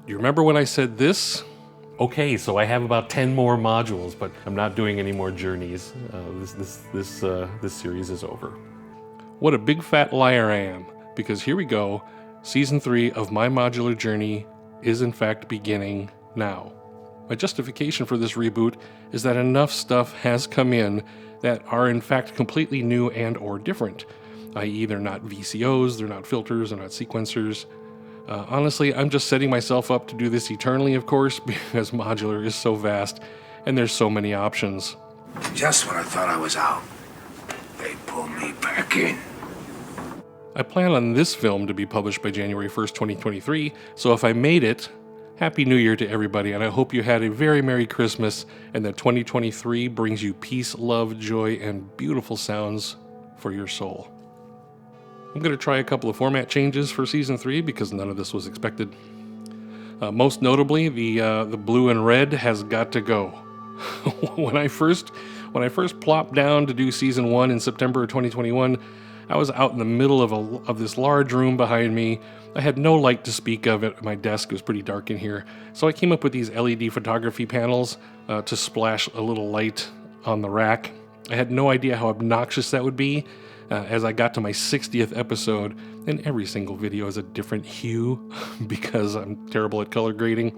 Do you remember when I said this? Okay, so I have about 10 more modules, but I'm not doing any more journeys. This series is over. What a big fat liar I am, because here we go. Season 3 of my modular journey is in fact beginning now. My justification for this reboot is that enough stuff has come in that are in fact completely new and or different, i.e. they're not VCOs, they're not filters, they're not sequencers. Honestly, I'm just setting myself up to do this eternally, of course, because modular is so vast and there's so many options. Just when I thought I was out, they pulled me back in. I plan on this film to be published by January 1st, 2023, so if I made it, Happy New Year to everybody, and I hope you had a very Merry Christmas and that 2023 brings you peace, love, joy, and beautiful sounds for your soul. I'm going to try a couple of format changes for Season 3 because none of this was expected. Most notably, the blue and red has got to go. When I first plopped down to do Season 1 in September of 2021, I was out in the middle of this large room behind me. I had no light to speak of at my desk. It was pretty dark in here. So I came up with these LED photography panels to splash a little light on the rack. I had no idea how obnoxious that would be. As I got to my 60th episode, and every single video is a different hue because I'm terrible at color grading.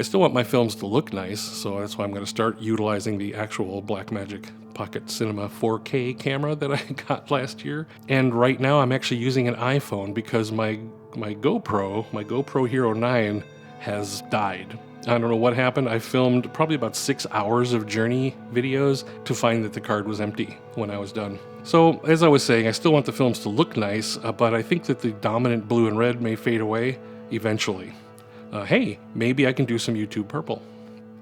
I still want my films to look nice, so that's why I'm going to start utilizing the actual Blackmagic Pocket Cinema 4K camera that I got last year. And right now I'm actually using an iPhone because my GoPro Hero 9 has died. I don't know what happened. I filmed probably about 6 hours of journey videos to find that the card was empty when I was done. So, as I was saying, I still want the films to look nice, but I think that the dominant blue and red may fade away eventually. Hey, maybe I can do some YouTube purple.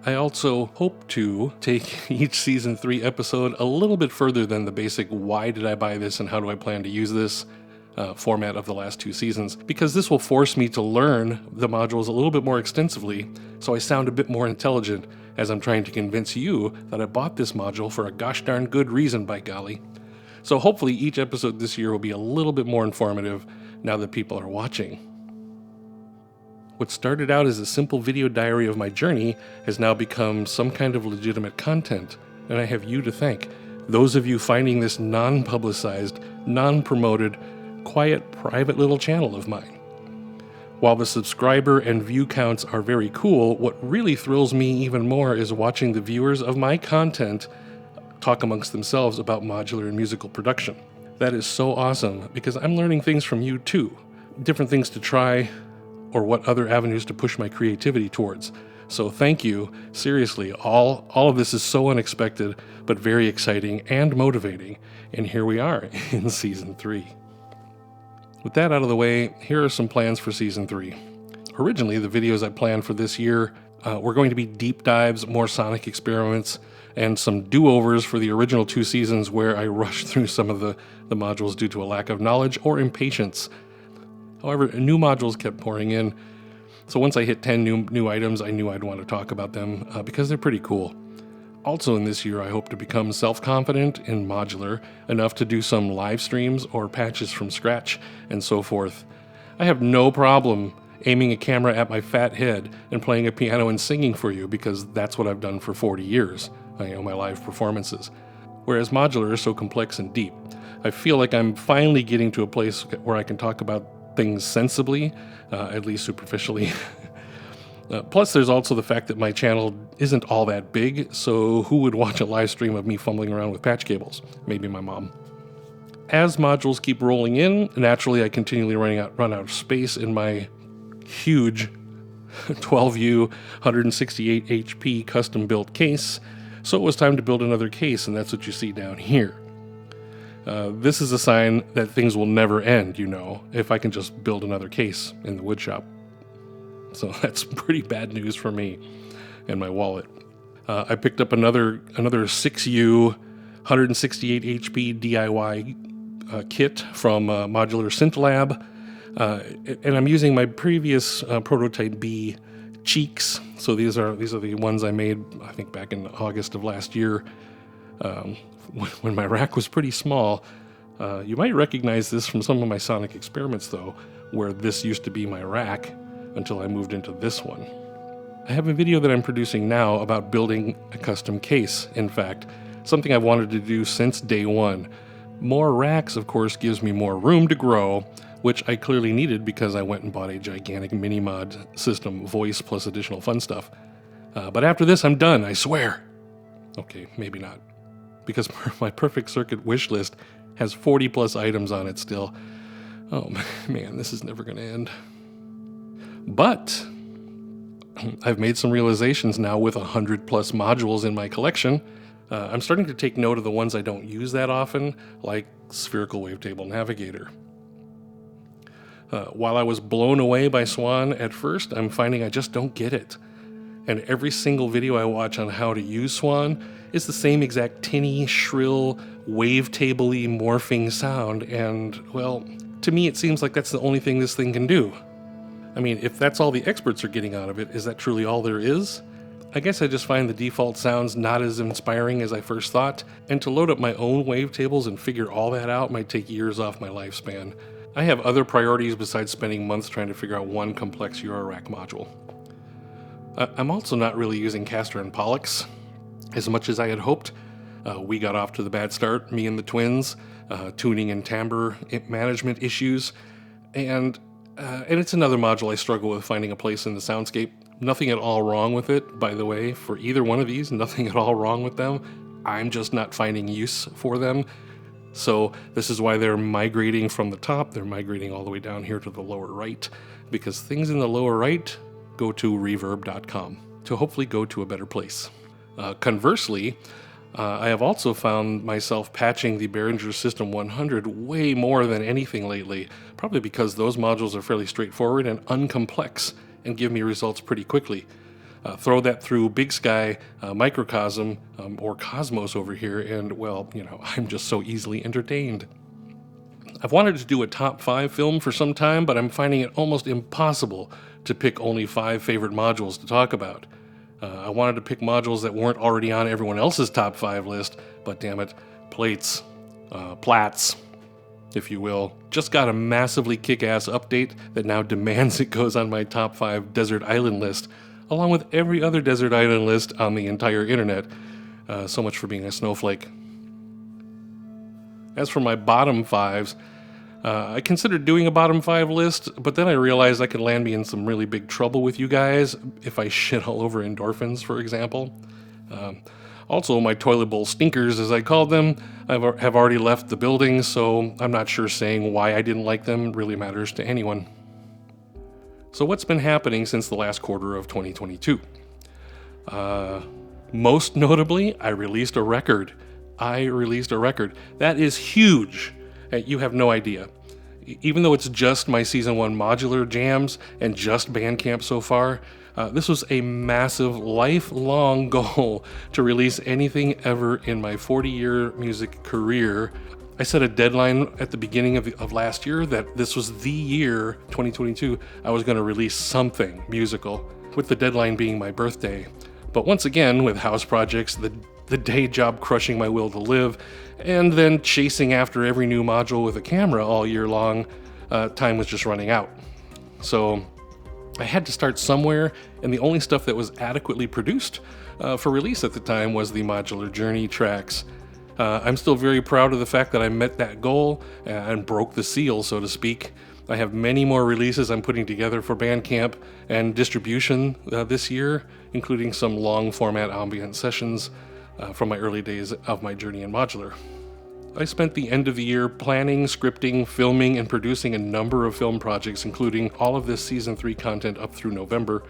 I also hope to take each Season 3 episode a little bit further than the basic why did I buy this and how do I plan to use this format of the last 2 seasons, because this will force me to learn the modules a little bit more extensively so I sound a bit more intelligent as I'm trying to convince you that I bought this module for a gosh darn good reason, by golly. So hopefully each episode this year will be a little bit more informative now that people are watching. What started out as a simple video diary of my journey has now become some kind of legitimate content, and I have you to thank. Those of you finding this non-publicized, non-promoted, quiet, private little channel of mine. While the subscriber and view counts are very cool, what really thrills me even more is watching the viewers of my content talk amongst themselves about modular and musical production. That is so awesome because I'm learning things from you too. Different things to try or what other avenues to push my creativity towards. So thank you. Seriously, all of this is so unexpected, but very exciting and motivating. And here we are in Season 3. With that out of the way, here are some plans for Season 3. Originally, the videos I planned for this year were going to be deep dives, more sonic experiments, and some do-overs for the original 2 seasons where I rushed through some of the modules due to a lack of knowledge or impatience. However, new modules kept pouring in, so once I hit 10 new items, I knew I'd want to talk about them because they're pretty cool. Also in this year, I hope to become self-confident in modular enough to do some live streams or patches from scratch and so forth. I have no problem aiming a camera at my fat head and playing a piano and singing for you because that's what I've done for 40 years, my live performances. Whereas modular is so complex and deep. I feel like I'm finally getting to a place where I can talk about things sensibly, at least superficially. Plus, there's also the fact that my channel isn't all that big, so who would watch a live stream of me fumbling around with patch cables? Maybe my mom. As modules keep rolling in, naturally I continually run out of space in my huge 12U 168 HP custom-built case, so it was time to build another case, and that's what you see down here. This is a sign that things will never end, if I can just build another case in the woodshop. So that's pretty bad news for me and my wallet. I picked up another 6U 168 HP DIY kit from Modular Synth Lab, and I'm using my previous prototype B cheeks. So these are the ones I made, I think, back in August of last year. when my rack was pretty small. You might recognize this from some of my sonic experiments, though, where this used to be my rack until I moved into this one. I have a video that I'm producing now about building a custom case, in fact, something I've wanted to do since day one. More racks, of course, gives me more room to grow, which I clearly needed because I went and bought a gigantic mini-mod system, voice plus additional fun stuff. But after this, I'm done, I swear. Okay, maybe not. Because my perfect circuit wish list has 40 plus items on it still. Oh man, this is never going to end. But I've made some realizations now with 100 plus modules in my collection. I'm starting to take note of the ones I don't use that often, like Spherical Wavetable Navigator. While I was blown away by Swan at first, I'm finding I just don't get it. And every single video I watch on how to use Swan is the same exact tinny, shrill, wavetable-y morphing sound, and, well, to me it seems like that's the only thing this thing can do. I mean, if that's all the experts are getting out of it, is that truly all there is? I guess I just find the default sounds not as inspiring as I first thought, and to load up my own wavetables and figure all that out might take years off my lifespan. I have other priorities besides spending months trying to figure out one complex Eurorack module. I'm also not really using Castor and Pollux as much as I had hoped. We got off to the bad start, me and the twins, tuning and timbre management issues, and it's another module I struggle with finding a place in the soundscape. Nothing at all wrong with it, by the way, for either one of these, nothing at all wrong with them. I'm just not finding use for them. So this is why they're migrating from the top, they're migrating all the way down here to the lower right, because things in the lower right go to reverb.com to hopefully go to a better place. Conversely, I have also found myself patching the Behringer System 100 way more than anything lately, probably because those modules are fairly straightforward and uncomplex and give me results pretty quickly. Throw that through Big Sky, Microcosm, or Cosmos over here, and, well, I'm just so easily entertained. I've wanted to do a top 5 film for some time, but I'm finding it almost impossible to pick only 5 favorite modules to talk about. I wanted to pick modules that weren't already on everyone else's top 5 list, but damn it, plates, plats, if you will, just got a massively kick-ass update that now demands it goes on my top 5 desert island list, along with every other desert island list on the entire internet. So much for being a snowflake. As for my bottom 5s, I considered doing a bottom 5 list, but then I realized I could land me in some really big trouble with you guys if I shit all over endorphins, for example. Also, my toilet bowl stinkers, as I called them, have already left the building, so I'm not sure saying why I didn't like them really matters to anyone. So what's been happening since the last quarter of 2022? Most notably, I released a record. That is huge. You have no idea. Even though it's just my Season 1 modular jams and just Bandcamp so far, this was a massive, lifelong goal to release anything ever in my 40-year music career. I set a deadline at the beginning of last year that this was the year, 2022, I was going to release something musical, with the deadline being my birthday. But once again, with house projects, the day job crushing my will to live, and then chasing after every new module with a camera all year long, time was just running out. So I had to start somewhere, and the only stuff that was adequately produced for release at the time was the Modular Journey tracks. I'm still very proud of the fact that I met that goal and broke the seal, so to speak. I have many more releases I'm putting together for Bandcamp and distribution this year, including some long format ambient sessions from my early days of my journey in modular. I spent the end of the year planning, scripting, filming, and producing a number of film projects, including all of this Season 3 content up through November.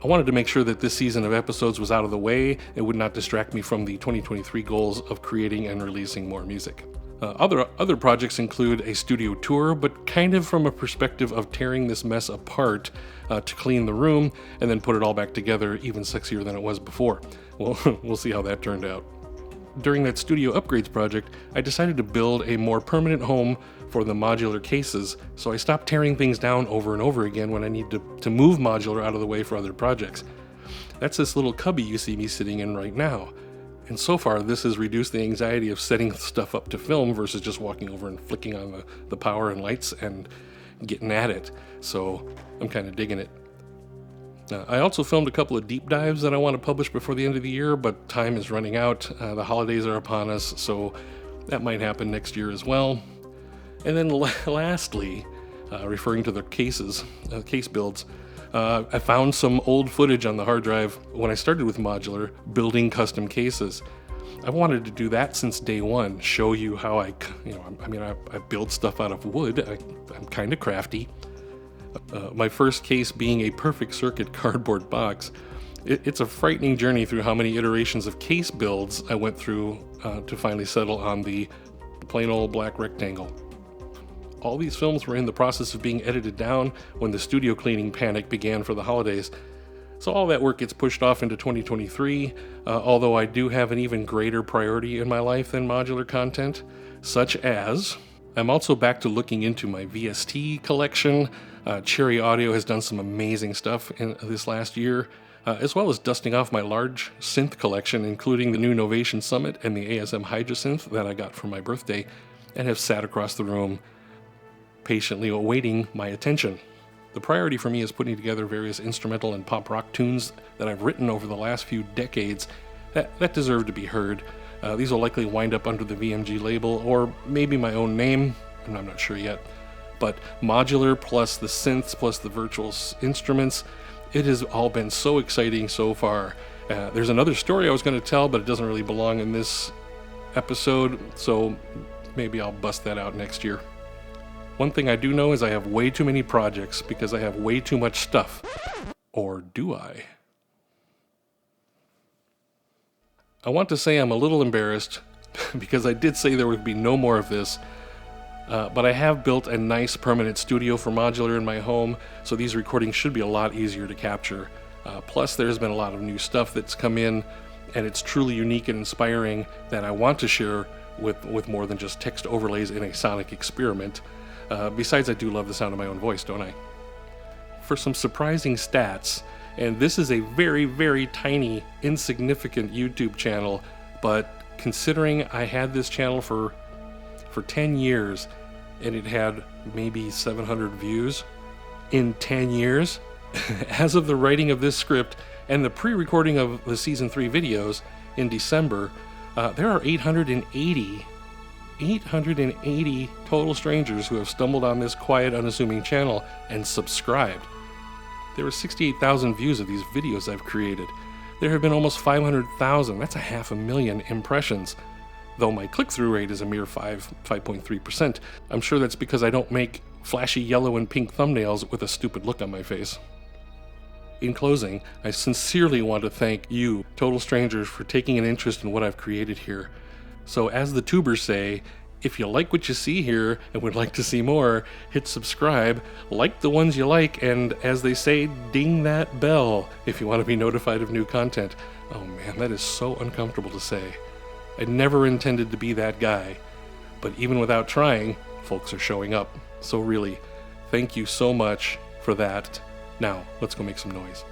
I wanted to make sure that this season of episodes was out of the way and would not distract me from the 2023 goals of creating and releasing more music. Other projects include a studio tour, but kind of from a perspective of tearing this mess apart to clean the room and then put it all back together even sexier than it was before. Well, we'll see how that turned out. During that studio upgrades project, I decided to build a more permanent home for the modular cases, so I stopped tearing things down over and over again when I need to move modular out of the way for other projects. That's this little cubby you see me sitting in right now. And so far, this has reduced the anxiety of setting stuff up to film versus just walking over and flicking on the power and lights and getting at it. So I'm kind of digging it. I also filmed a couple of deep dives that I want to publish before the end of the year, but time is running out. The holidays are upon us, so that might happen next year as well. And then lastly, referring to the case builds, I found some old footage on the hard drive when I started with Modular, building custom cases. I wanted to do that since day one, show you how I build stuff out of wood. I'm kind of crafty. My first case being a perfect circuit cardboard box. It's a frightening journey through how many iterations of case builds I went through to finally settle on the plain old black rectangle. All these films were in the process of being edited down when the studio cleaning panic began for the holidays. So all that work gets pushed off into 2023, although I do have an even greater priority in my life than modular content, such as I'm also back to looking into my VST collection. Cherry Audio has done some amazing stuff in this last year, as well as dusting off my large synth collection, including the new Novation Summit and the ASM Hydrosynth that I got for my birthday, and have sat across the room patiently awaiting my attention. The priority for me is putting together various instrumental and pop rock tunes that I've written over the last few decades that deserve to be heard. These will likely wind up under the VMG label, or maybe my own name, and I'm not sure yet. But modular plus the synths plus the virtual instruments, it has all been so exciting so far. There's another story I was going to tell, but it doesn't really belong in this episode, so maybe I'll bust that out next year. One thing I do know is I have way too many projects because I have way too much stuff. Or do I? I want to say I'm a little embarrassed because I did say there would be no more of this, but I have built a nice permanent studio for modular in my home, so these recordings should be a lot easier to capture. Plus, there's been a lot of new stuff that's come in, and it's truly unique and inspiring that I want to share with more than just text overlays in a sonic experiment. Besides, I do love the sound of my own voice, don't I? For some surprising stats, and this is a very, very tiny, insignificant YouTube channel, but considering I had this channel for 10 years, and it had maybe 700 views in 10 years, as of the writing of this script and the pre-recording of the Season 3 videos in December, there are 880 total strangers who have stumbled on this quiet, unassuming channel and subscribed. There were 68,000 views of these videos I've created. There have been almost 500,000, that's 500,000 impressions. Though my click-through rate is a mere 5.3%. I'm sure that's because I don't make flashy yellow and pink thumbnails with a stupid look on my face. In closing, I sincerely want to thank you, total strangers, for taking an interest in what I've created here. So as the tubers say, if you like what you see here and would like to see more, hit subscribe, like the ones you like, and as they say, ding that bell if you want to be notified of new content. Oh man, that is so uncomfortable to say. I never intended to be that guy, but even without trying, folks are showing up. So really, thank you so much for that. Now, let's go make some noise.